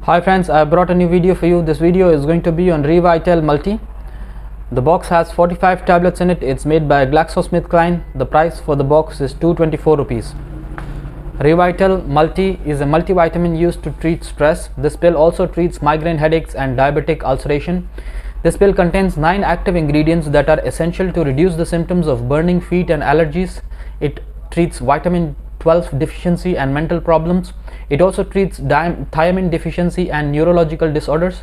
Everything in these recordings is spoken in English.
Hi friends, I brought a new video for you. This video is going to be on Revitale Multi. The box has 45 tablets in it. It's made by GlaxoSmithKline. The price for the box is 224 rupees. Revitale Multi is a multivitamin used to treat stress. This pill also treats migraine headaches and diabetic ulceration. This pill contains 9 active ingredients that are essential to reduce the symptoms of burning feet and allergies. It treats vitamin 12 deficiency and mental problems. It also treats thiamine deficiency and neurological disorders.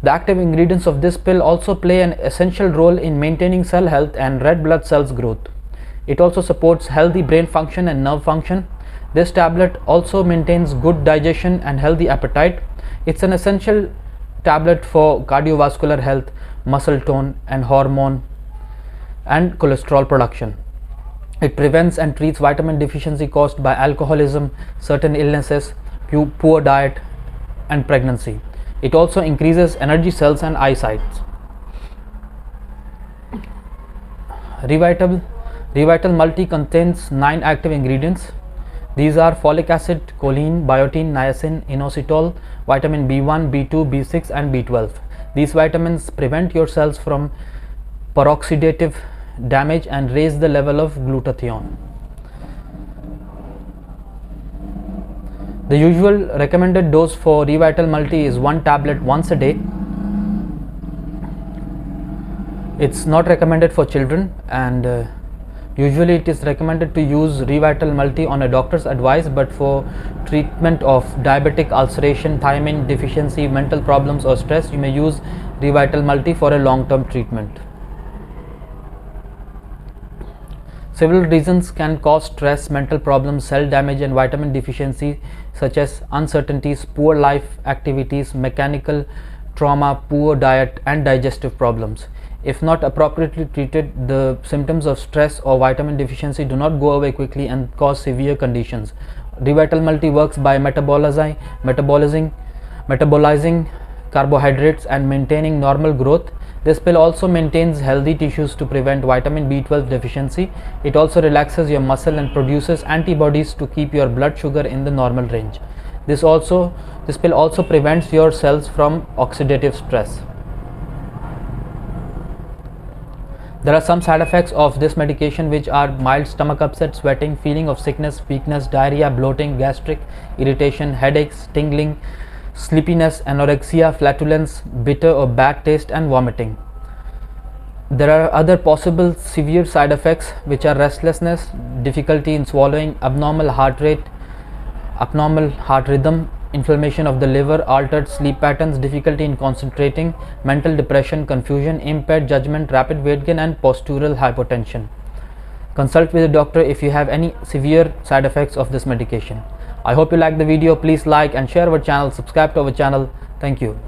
The active ingredients of this pill also play an essential role in maintaining cell health and red blood cells growth. It also supports healthy brain function and nerve function. This tablet also maintains good digestion and healthy appetite. It's an essential tablet for cardiovascular health, muscle tone, and hormone and cholesterol production. It prevents and treats vitamin deficiency caused by alcoholism, certain illnesses, poor diet, and pregnancy. It also increases energy cells and eyesight. Revitale Multi contains 9 active ingredients. These are folic acid, choline, biotin, niacin, inositol, vitamin B1, B2, B6, and B12. These vitamins prevent your cells from peroxidative damage and raise the level of glutathione. The usual recommended dose for Revitale Multi is 1 tablet once a day. It's not recommended for children, and usually it is recommended to use Revitale Multi on a doctor's advice, but for treatment of diabetic ulceration, thiamine deficiency, mental problems, or stress, you may use Revitale Multi for a long-term treatment. Several reasons can cause stress, mental problems, cell damage, and vitamin deficiency, such as uncertainties, poor life activities, mechanical trauma, poor diet, and digestive problems. If not appropriately treated, the symptoms of stress or vitamin deficiency do not go away quickly and cause severe conditions. Revitale Multi works by metabolizing carbohydrates and maintaining normal growth. This pill also maintains healthy tissues to prevent vitamin B12 deficiency. It also relaxes your muscle and produces antibodies to keep your blood sugar in the normal range. This pill also prevents your cells from oxidative stress. There are some side effects of this medication, which are mild stomach upset, sweating, feeling of sickness, weakness, diarrhea, bloating, gastric irritation, headaches, tingling, sleepiness, anorexia, flatulence, bitter or bad taste, and vomiting. There are other possible severe side effects, which are restlessness, difficulty in swallowing, abnormal heart rate, abnormal heart rhythm, inflammation of the liver, altered sleep patterns, difficulty in concentrating, mental depression, confusion, impaired judgment, rapid weight gain, and postural hypotension. Consult with a doctor if you have any severe side effects of this medication. I hope you like the video. Please like and share our channel, subscribe to our channel. Thank you.